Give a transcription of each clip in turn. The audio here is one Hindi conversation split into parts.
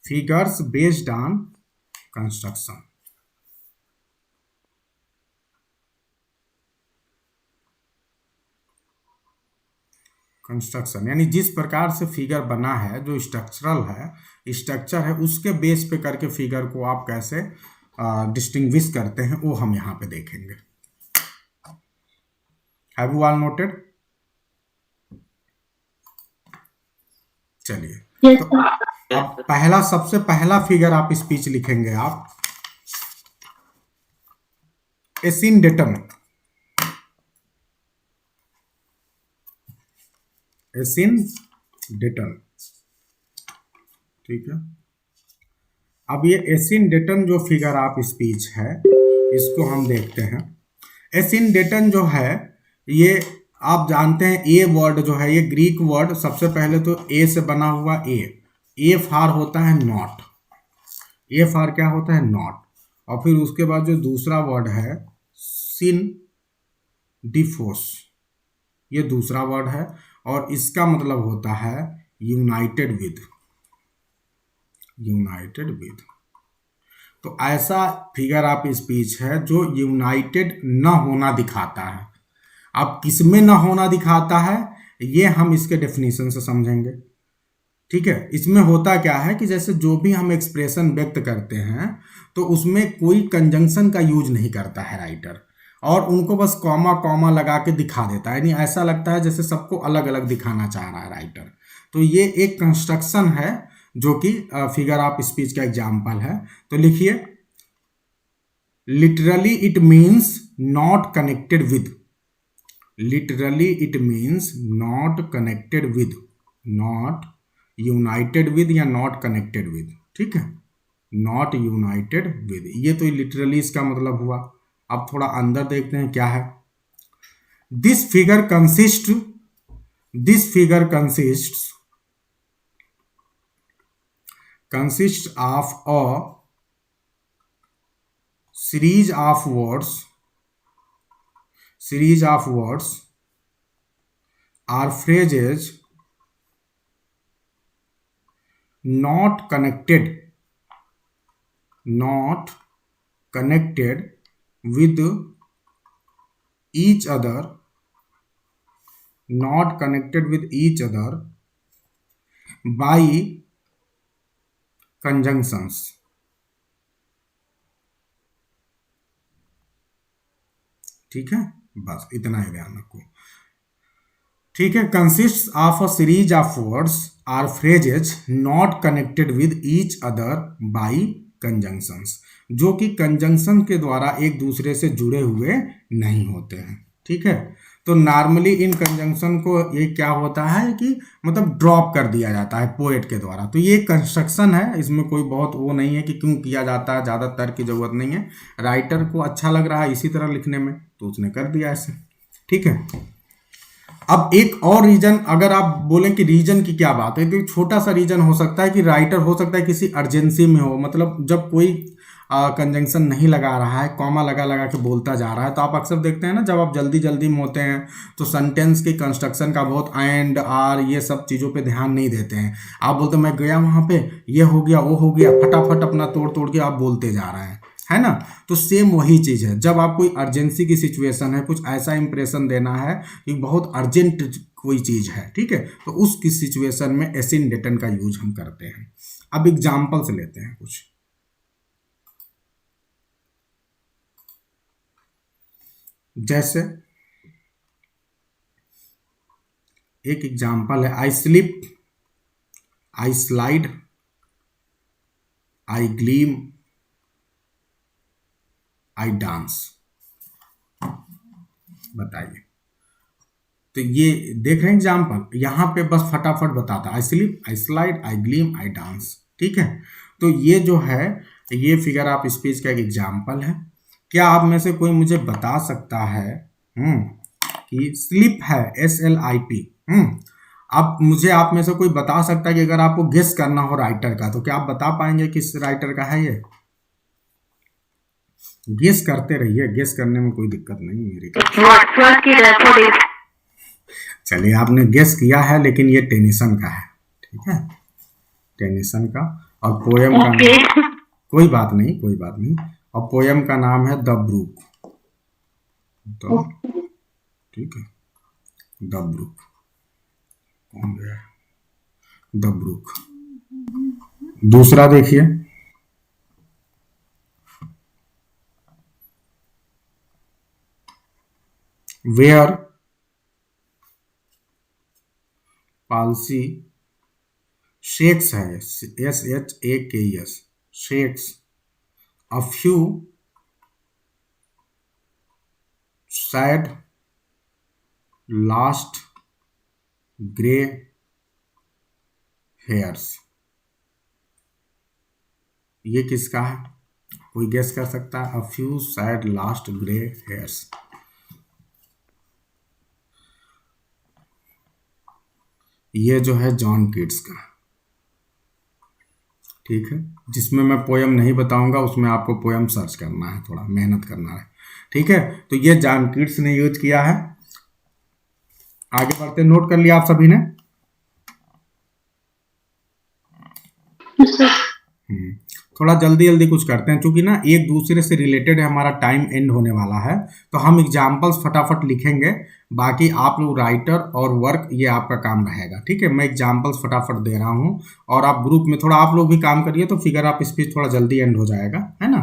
Figures based on construction. Construction यानी जिस प्रकार से फिगर बना है, जो स्ट्रक्चरल है, स्ट्रक्चर है, उसके बेस पे करके फिगर को आप कैसे डिस्टिंग्विश करते हैं वो हम यहाँ पे देखेंगे। Have you all noted? चलिए तो अब सबसे पहला फिगर आप स्पीच लिखेंगे आप, ए सीन डेटम, ए सीन डेटम, ठीक है। अब ये एसिनडेटन जो फिगर आप स्पीच है इसको हम देखते हैं। एसिनडेटन जो है ये आप जानते हैं, ए वर्ड जो है ये ग्रीक वर्ड, सबसे पहले तो ए से बना हुआ, ए फार होता है नॉट, ए फार क्या होता है नॉट, और फिर उसके बाद जो दूसरा वर्ड है सिन डिफोस, ये दूसरा वर्ड है और इसका मतलब होता है यूनाइटेड विद, यूनाइटेड विद। तो ऐसा फिगर आप स्पीच है जो यूनाइटेड न होना दिखाता है। अब किसमें न होना दिखाता है ये हम इसके डेफिनेशन से समझेंगे, ठीक है। इसमें होता क्या है कि जैसे जो भी हम एक्सप्रेशन व्यक्त करते हैं तो उसमें कोई कंजंक्शन का यूज नहीं करता है राइटर, और उनको बस कॉमा कॉमा लगा के दिखा देता है, यानी ऐसा लगता है जैसे सबको अलग अलग दिखाना चाह रहा है राइटर। तो ये एक कंस्ट्रक्शन है जो कि फिगर ऑफ स्पीच का एग्जाम्पल है। तो लिखिए, literally it means not connected with, literally it means not connected with, not United with या नॉट कनेक्टेड विद, ठीक है, नॉट यूनाइटेड विद, ये तो लिटरली इसका मतलब हुआ। अब थोड़ा अंदर देखते हैं क्या है। This figure consist, this figure consists of a series of words or phrases not connected with each other, not connected with each other by conjunctions, ठीक है, बस इतना ही ध्यान रखो, ठीक है। Consists of a series of words or phrases not connected with each other by conjunctions, जो कि कंजंक्शन के द्वारा एक दूसरे से जुड़े हुए नहीं होते हैं, ठीक है। तो नॉर्मली इन कंजंक्शन को ये क्या होता है कि मतलब ड्रॉप कर दिया जाता है पोएट के द्वारा। तो ये कंस्ट्रक्शन है, इसमें कोई बहुत वो नहीं है कि क्यों किया जाता है, ज़्यादा तर्क की जरूरत नहीं है। राइटर को अच्छा लग रहा है इसी तरह लिखने में तो उसने कर दिया ऐसे, ठीक है। अब एक और रीजन, अगर आप बोलें कि रीजन की क्या बात है, तो छोटा सा रीजन हो सकता है कि राइटर हो सकता है किसी अर्जेंसी में हो, मतलब जब कोई कंजंक्शन नहीं लगा रहा है, कॉमा लगा लगा के बोलता जा रहा है। तो आप अक्सर देखते हैं ना, जब आप जल्दी जल्दी में होते हैं तो सेंटेंस के कंस्ट्रक्शन का बहुत एंड आर ये सब चीज़ों पे ध्यान नहीं देते हैं। आप बोलते मैं गया वहाँ पे, ये हो गया वो हो गया, फटाफट अपना तोड़ तोड़ के आप बोलते जा रहे हैं, है ना। तो सेम वही चीज़ है, जब आप कोई अर्जेंसी की सिचुएशन है, कुछ ऐसा इंप्रेशन देना है कि बहुत अर्जेंट कोई चीज़ है, ठीक है, तो उसकी सिचुएशन में एसिनडेटन का यूज हम करते हैं। अब एग्जाम्पल से लेते हैं कुछ, जैसे एक एग्जाम्पल है, I slip, I slide, I gleam, I dance. बताइए, तो ये देख रहे हैं एग्जाम्पल, यहां पे बस फटाफट बताता, I slip, I slide, I gleam, I dance, ठीक है। तो ये जो है ये फिगर ऑफ स्पीच का एक एग्जाम्पल है। क्या आप में से कोई मुझे बता सकता है कि स्लिप है, SLIP, अब मुझे आप में से कोई बता सकता है कि अगर आपको गेस करना हो राइटर का, तो क्या आप बता पाएंगे किस राइटर का है ये? गेस करते रहिए, गेस करने में कोई दिक्कत नहीं मेरी। चलिए, आपने गेस किया है, लेकिन ये टेनिसन का है, ठीक है, टेनिसन का और पोयम का नाम, कोई बात नहीं, कोई बात नहीं, और पोयम का नाम है द ब्रूक। तो ठीक है, द ब्रूक, कौन गया, द ब्रूक। दूसरा देखिए, वेयर पालसी शेक्स है, SHAKES, shakes a few sad last grey hairs. ये किसका है, कोई गेस कर सकता है? A few sad last grey hairs. ये जो है जॉन कीट्स का, ठीक है, जिसमें मैं पोयम नहीं बताऊंगा, उसमें आपको पोयम सर्च करना है, थोड़ा मेहनत करना है, ठीक है। तो ये जॉन कीट्स ने यूज किया है। आगे बढ़ते, नोट कर लिया आप सभी ने? थोड़ा जल्दी जल्दी कुछ करते हैं, क्योंकि ना एक दूसरे से रिलेटेड है, हमारा टाइम एंड होने वाला है। तो हम एग्जाम्पल्स फटाफट लिखेंगे, बाकी आप लोग राइटर और वर्क ये आपका काम रहेगा, ठीक है। मैं एग्जाम्पल्स फटाफट दे रहा हूँ, और आप ग्रुप में थोड़ा आप लोग भी काम करिए, तो फिगर ऑफ स्पीच थोड़ा जल्दी एंड हो जाएगा, है ना।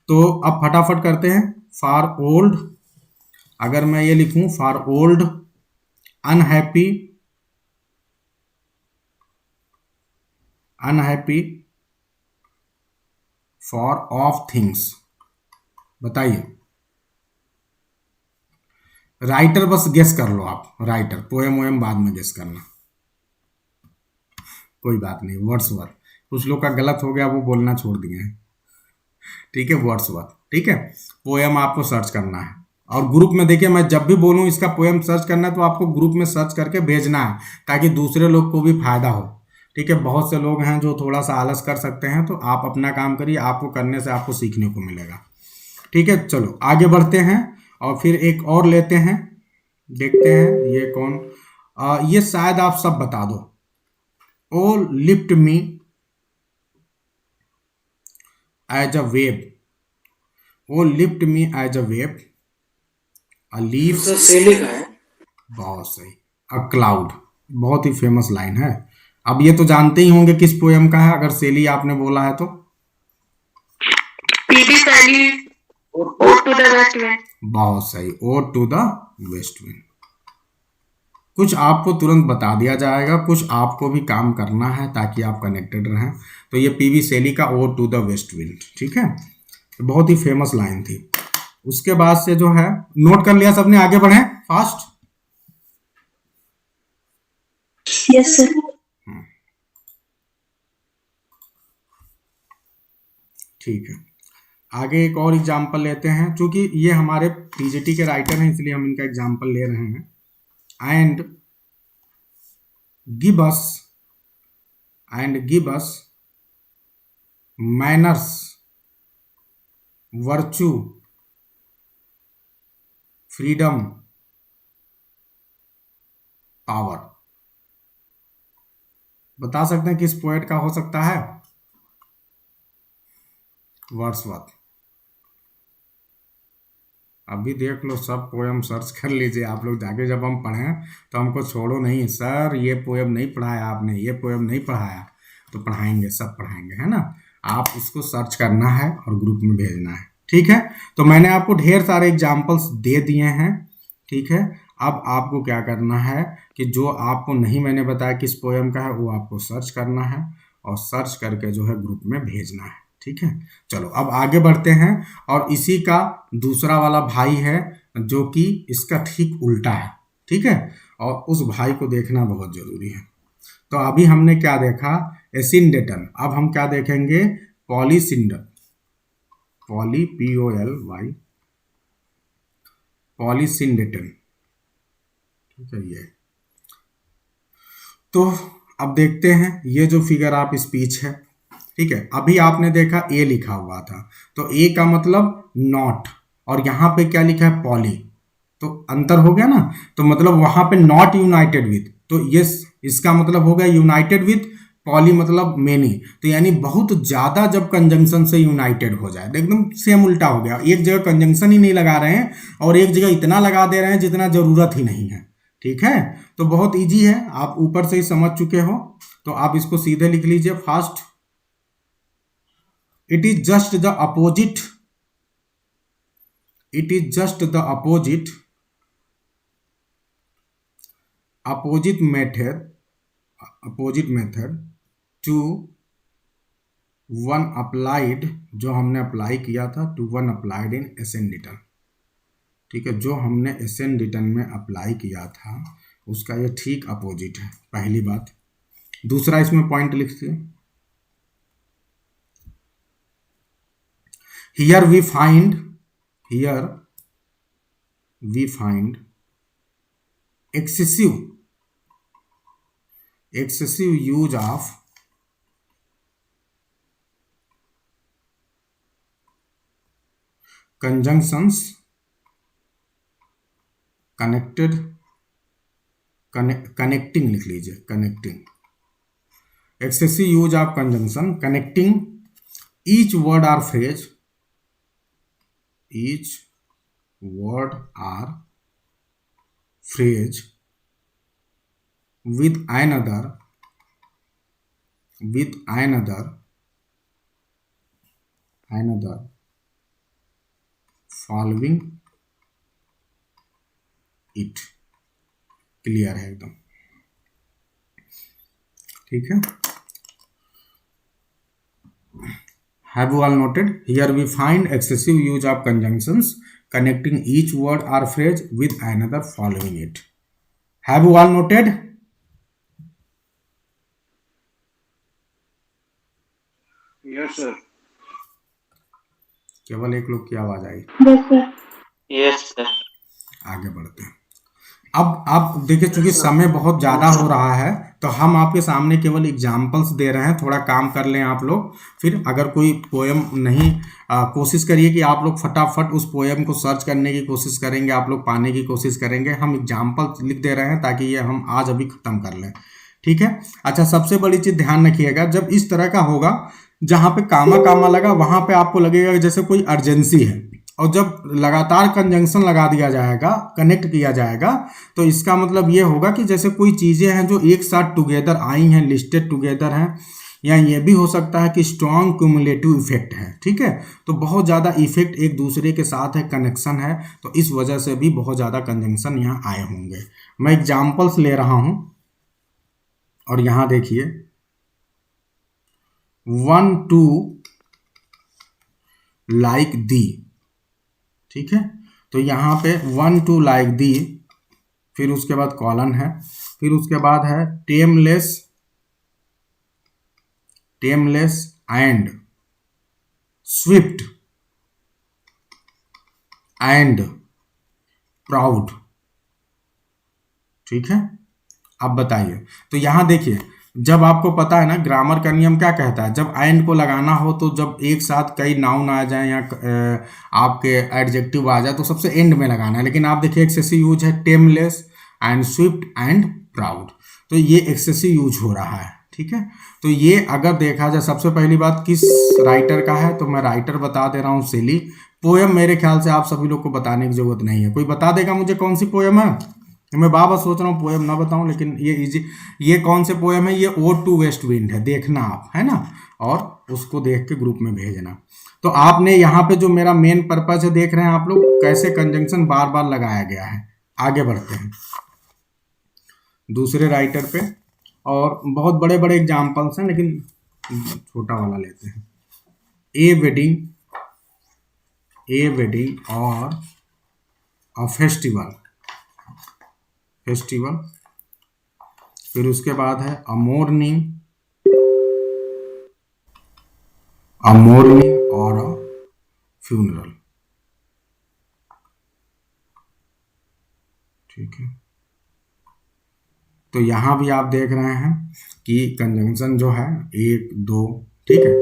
तो अब फटाफट करते हैं। फॉर ओल्ड, अगर मैं ये लिखूं, for old unhappy, unhappy for of things, बताइए। राइटर बस गेस कर लो आप, राइटर, पोएम वोएम बाद में गेस करना, कोई बात नहीं। वर्ड्सवर्थ, कुछ लोग का गलत हो गया, वो बोलना छोड़ दिए हैं, ठीक है, वर्ड्सवर्थ, ठीक है। पोएम आपको सर्च करना है, और ग्रुप में देखिए, मैं जब भी बोलूं इसका पोएम सर्च करना है, तो आपको ग्रुप में सर्च करके भेजना है, ताकि दूसरे लोग को भी फायदा हो, ठीक है। बहुत से लोग हैं जो थोड़ा सा आलस कर सकते हैं, तो आप अपना काम करिए, आपको करने से आपको सीखने को मिलेगा, ठीक है। चलो आगे बढ़ते हैं, और फिर एक और लेते हैं, देखते हैं ये कौन। ये शायद आप सब बता दो। O lift me as a wave, O lift me as a wave, a leaf, Shelley का है। बहुत सही, अ क्लाउड, बहुत ही फेमस लाइन है। अब ये तो जानते ही होंगे किस पोयम का है, अगर सेली आपने बोला है तो। P B Shelley, ode to the west wind. बहुत सही, ode to the west wind. कुछ आपको तुरंत बता दिया जाएगा, कुछ आपको भी काम करना है, ताकि आप कनेक्टेड रहें। तो ये पीवी सेली का ode to the west wind, ठीक है, बहुत ही फेमस लाइन थी। उसके बाद से जो है, नोट कर लिया सबने, आगे बढ़े फास्ट। Yes sir. ठीक है, आगे एक और एग्जाम्पल लेते हैं, क्योंकि ये हमारे पीजीटी के राइटर हैं, इसलिए हम इनका एग्जाम्पल ले रहे हैं। And give us, and give us manners, virtue, freedom, power. बता सकते हैं किस पोएट का हो सकता है? वर्ड्सवर्थ। अभी देख लो, सब पोएम सर्च कर लीजिए आप लोग जाके, जब हम पढ़ें तो हमको छोड़ो नहीं, सर ये पोएम नहीं पढ़ाया आपने, ये पोएम नहीं पढ़ाया, तो पढ़ाएंगे, सब पढ़ाएंगे, है ना। आप इसको सर्च करना है और ग्रुप में भेजना है, ठीक है। तो मैंने आपको ढेर सारे एग्जाम्पल्स दे दिए हैं, ठीक है। अब आपको क्या करना है कि जो आपको नहीं मैंने बताया किस पोएम का है, वो आपको सर्च करना है, और सर्च करके जो है ग्रुप में भेजना है, ठीक है। चलो अब आगे बढ़ते हैं, और इसी का दूसरा वाला भाई है, जो कि इसका ठीक उल्टा है, ठीक है, और उस भाई को देखना बहुत जरूरी है। तो अभी हमने क्या देखा, एसिंडेटन, अब हम क्या देखेंगे, पॉलीसिंडन, पॉली POLY, पॉलीसिंडेटन, ठीक है ये। तो अब देखते हैं, ये जो फिगर आप स्पीच है, ठीक है, अभी आपने देखा ए लिखा हुआ था, तो ए का मतलब नॉट, और यहाँ पे क्या लिखा है, पॉली, तो अंतर हो गया ना। तो मतलब वहां पे नॉट यूनाइटेड विथ, तो ये इसका मतलब हो गया यूनाइटेड विथ पॉली मतलब मेनी, तो यानी बहुत ज्यादा जब कंजंक्शन से यूनाइटेड हो जाए। एकदम सेम उल्टा हो गया, एक जगह कंजंक्शन ही नहीं लगा रहे हैं और एक जगह इतना लगा दे रहे हैं जितना जरूरत ही नहीं है। ठीक है, तो बहुत इजी है, आप ऊपर से ही समझ चुके हो, तो आप इसको सीधे लिख लीजिए fast. It is just the opposite, it is just the opposite, opposite method, opposite method to one applied, जो हमने अप्लाई किया था, to one applied in ascending. ठीक है, जो हमने एसेंडिटन में अप्लाई किया था उसका ये ठीक अपोजिट है, पहली बात। दूसरा इसमें पॉइंट लिखते हैं, here we find, here we find excessive use of conjunctions connecting लिख लीजिए, connecting, excessive use of conjunction connecting each word or phrase, each word or phrase with another following it। Clear है एकदम, ठीक है। Have you all noted? Here we find excessive use of conjunctions connecting each word or phrase with another following it. Have you all noted? Yes sir. केवल एक लोग की आवाज आई। Yes sir. आगे बढ़ते हैं। अब आप देखिए, चूंकि समय बहुत ज्यादा हो रहा है तो हम आपके सामने केवल एग्जाम्पल्स दे रहे हैं, थोड़ा काम कर लें आप लोग। फिर अगर कोई पोएम नहीं, कोशिश करिए कि आप लोग फटाफट उस पोएम को सर्च करने की कोशिश करेंगे, आप लोग पाने की कोशिश करेंगे। हम एग्जाम्पल्स लिख दे रहे हैं ताकि ये हम आज अभी खत्म कर लें, ठीक है। अच्छा, सबसे बड़ी चीज ध्यान रखिएगा, जब इस तरह का होगा जहां पे कामा कामा लगा वहां पे आपको लगेगा कि जैसे कोई अर्जेंसी है, और जब लगातार कंजंक्शन लगा दिया जाएगा, कनेक्ट किया जाएगा, तो इसका मतलब ये होगा कि जैसे कोई चीजें हैं जो एक साथ टुगेदर आई हैं, लिस्टेड टुगेदर हैं, या ये भी हो सकता है कि स्ट्रॉन्ग क्यूमुलेटिव इफेक्ट है, ठीक है। तो बहुत ज्यादा इफेक्ट एक दूसरे के साथ है, कनेक्शन है, तो इस वजह से भी बहुत ज्यादा कंजंक्शन यहाँ आए होंगे। मैं एग्जाम्पल्स ले रहा हूं और यहां देखिए, 1 2 लाइक दी, ठीक है। तो यहां पे 1 2 लाइक दी, फिर उसके बाद कॉलन है, फिर उसके बाद है टेमलेस एंड स्विफ्ट एंड प्राउड, ठीक है। अब बताइए, तो यहां देखिए, जब आपको पता है ना ग्रामर का नियम क्या कहता है, जब एंड को लगाना हो तो जब एक साथ कई नाउन आ जाए या आपके एडजेक्टिव आ जाए तो सबसे एंड में लगाना है। लेकिन आप देखिए एक्सेसिव यूज है, टेमलेस एंड स्विफ्ट एंड प्राउड, तो ये एक्सेसिव यूज हो रहा है, ठीक है। तो ये अगर देखा जाए, सबसे पहली बात किस राइटर का है, तो मैं राइटर बता दे रहा हूँ, शेली। पोएम मेरे ख्याल से आप सभी लोग को बताने की जरूरत नहीं है, कोई बता देगा मुझे कौन सी पोएम है? मैं बाबा सोच रहा हूँ पोएम ना बताऊं, लेकिन ये इजी, ये कौन से पोएम है? ये ओड टू वेस्ट विंड है, देखना आप, है ना, और उसको देख के ग्रुप में भेजना। तो आपने यहाँ पे जो मेरा मेन पर्पज है, देख रहे हैं आप लोग कैसे कंजंक्शन बार बार लगाया गया है। आगे बढ़ते हैं दूसरे राइटर पे, और बहुत बड़े बड़े एग्जाम्पल्स हैं लेकिन छोटा वाला लेते हैं। ए वेडिंग और अ फेस्टिवल, फिर उसके बाद है अ मॉर्निंग और अ फ्यूनरल, ठीक है। तो यहां भी आप देख रहे हैं कि कंजंक्शन जो है 1 2, ठीक है,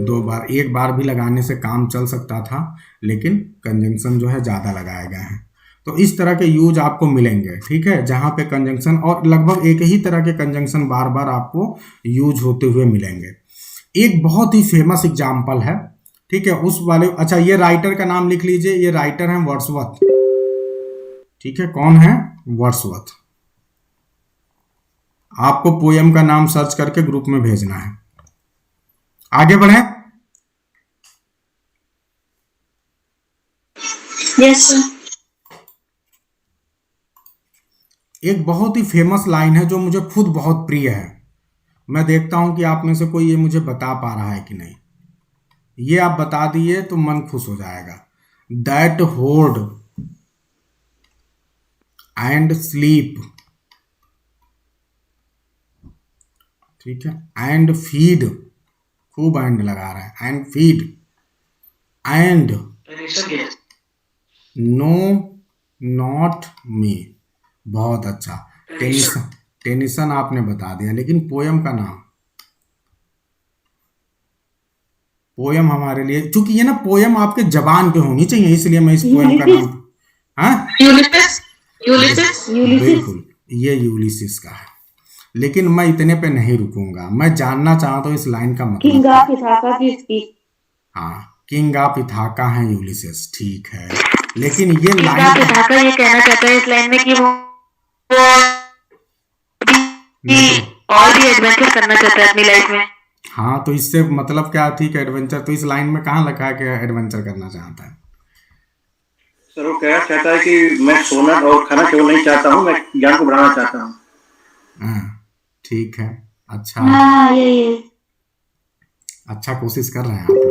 2 बार, एक बार भी लगाने से काम चल सकता था, लेकिन कंजंक्शन जो है ज्यादा लगाया गया है। तो इस तरह के यूज आपको मिलेंगे, ठीक है, जहां पे कंजंक्शन और लगभग एक ही तरह के कंजंक्शन बार बार आपको यूज होते हुए मिलेंगे। एक बहुत ही फेमस एग्जाम्पल है, ठीक है, उस वाले, अच्छा ये राइटर का नाम लिख लीजिए, ये राइटर है वर्ड्सवर्थ, ठीक है, कौन है? वर्ड्सवर्थ। आपको पोयम का नाम सर्च करके ग्रुप में भेजना है। आगे बढ़े। Yes sir. एक बहुत ही फेमस लाइन है जो मुझे खुद बहुत प्रिय है, मैं देखता हूं कि आप में से कोई ये मुझे बता पा रहा है कि नहीं। ये आप बता दिए तो मन खुश हो जाएगा। दैट होल्ड एंड स्लीप, ठीक है, एंड फीड, खूब एंड लगा रहा है, and feed and know not me. बहुत अच्छा। टेनिसन, टेनिसन आपने बता दिया, लेकिन पोयम का नाम, पोयम हमारे लिए, चूंकि ये ना पोयम आपके जबान पे होनी चाहिए, इसलिए मैं इस पोयम का नाम, हाँ, यूलिसिस। यूलिसिस। बिल्कुल, ये यूलिसिस का है। लेकिन मैं इतने पे नहीं रुकूंगा, मैं जानना चाहता हूँ इस लाइन का मतलब। किंग ऑफ इथाका की स्पीच। हाँ, किंग ऑफ इथाका है यूलिसिस, ठीक है, लेकिन ये किंग ऑफ लाइन इथाका ये कहना चाहता है इस लाइन में कि वो और भी एडवेंचर करना चाहता है अपनी लाइफ में। हाँ, तो इससे मतलब क्या, ठीक है, एडवेंचर, तो इस लाइन में कहाँ लिखा है कि एडवेंचर करना चाहता है? सर वो कहना चाहता है कि मैं सोना और खाना केवल नहीं चाहता हूँ, मैं ज्ञान को बढ़ाना चाहता हूँ। हाँ, ठीक है, अच्छा, हाँ ये अच्छा कोशिश कर रहे हैं आप लोग।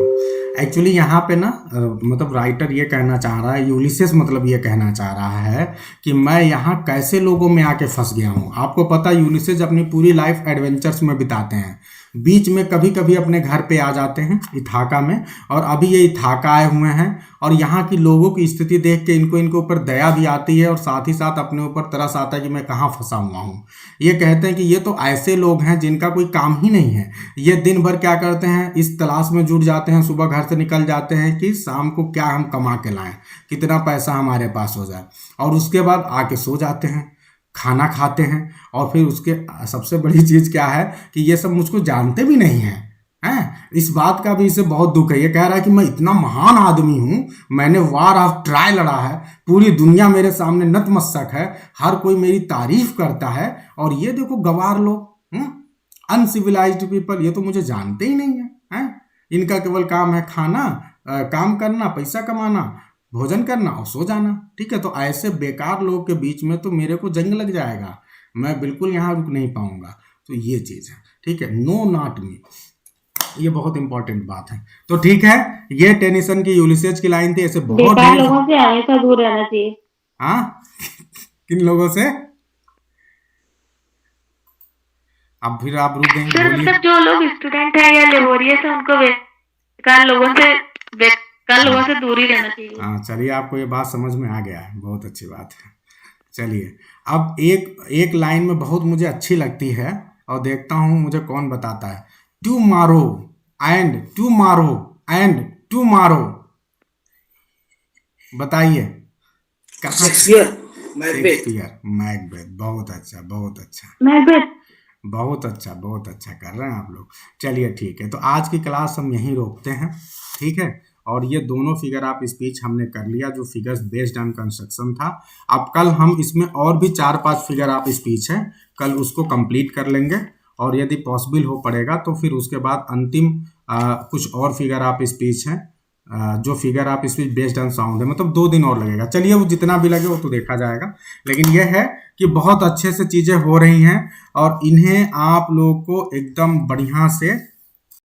एक्चुअली यहाँ पे ना मतलब राइटर ये कहना चाह रहा है, यूलिसिस मतलब ये कहना चाह रहा है कि मैं यहाँ कैसे लोगों में आके फंस गया हूँ। आपको पता है यूलिसिस अपनी पूरी लाइफ एडवेंचर्स में बिताते हैं, बीच में कभी कभी अपने घर पे आ जाते हैं इथाका में, और अभी ये इथाका आए हुए हैं, और यहाँ की लोगों की स्थिति देख के इनके ऊपर दया भी आती है, और साथ ही साथ अपने ऊपर तरस आता है कि मैं कहाँ फंसा हुआ हूँ। ये कहते हैं कि ये तो ऐसे लोग हैं जिनका कोई काम ही नहीं है, ये दिन भर क्या करते हैं, इस तलाश में जुट जाते हैं, सुबह घर से निकल जाते हैं कि शाम को क्या हम कमा के लाएं, कितना पैसा हमारे पास हो जाए, और उसके बाद आके सो जाते हैं, खाना खाते हैं, और फिर उसके सबसे बड़ी चीज़ क्या है कि ये सब मुझको जानते भी नहीं हैं, हैं, इस बात का भी इसे बहुत दुख है। ये कह रहा है कि मैं इतना महान आदमी हूँ, मैंने वार ऑफ ट्राई लड़ा है, पूरी दुनिया मेरे सामने नतमस्तक है, हर कोई मेरी तारीफ करता है, और ये देखो गवार लोग, अनसिविलाइज्ड पीपल, ये तो मुझे जानते ही नहीं है, हैं, इनका केवल काम है खाना, काम करना, पैसा कमाना, भोजन करना और सो जाना, ठीक है। तो ऐसे बेकार लोग के बीच में तो मेरे को जंग लग जाएगा, मैं बिल्कुल यहाँ रुक नहीं पाऊंगा। तो ये चीज़ है, ठीक है, नो नॉट मी, ये बहुत इंपॉर्टेंट बात है। तो ठीक है, ये टेनिसन की यूलिसिस की लाइन थी। ऐसे बहुत बेकार लोगों से हमेशा दूर रहना चाहिए। हाँ, किन लोगों से? अब फिर आप रुक गए, सर बोलिए। मतलब जो लोग स्टूडेंट है या लेबोरियस है उनको बेकार लोगों से दूर ही रहना चाहिए। हाँ, चलिए, आपको ये बात समझ में आ गया है, बहुत अच्छी बात है। चलिए, अब एक लाइन में बहुत मुझे अच्छी लगती है, और देखता हूँ मुझे कौन बताता है। Tomorrow and tomorrow and tomorrow, बताइए कहाँ? शेक्सपियर, मैकबेथ, बहुत अच्छा, बहुत अच्छा, मैकबेथ, बहुत अच्छा, बहुत अच्छा कर रहे हैं आप लोग। चलिए ठीक है, तो आज की क्लास हम यहीं रोकते हैं, ठीक है। और ये दोनों फिगर आप स्पीच हमने कर लिया, जो फिगर्स बेस्ड ऑन कंस्ट्रक्शन था। अब कल हम इसमें और भी 4-5 फिगर आप स्पीच है, कल उसको कंप्लीट कर लेंगे, और यदि पॉसिबल हो पड़ेगा तो फिर उसके बाद अंतिम कुछ और फिगर आप स्पीच हैं, जो फिगर आप स्पीच बेस्ड ऑन साउंड है, मतलब 2 दिन और लगेगा। चलिए, वो जितना भी लगे वो तो देखा जाएगा, लेकिन यह है कि बहुत अच्छे से चीज़ें हो रही हैं, और इन्हें आप लोग को एकदम बढ़िया से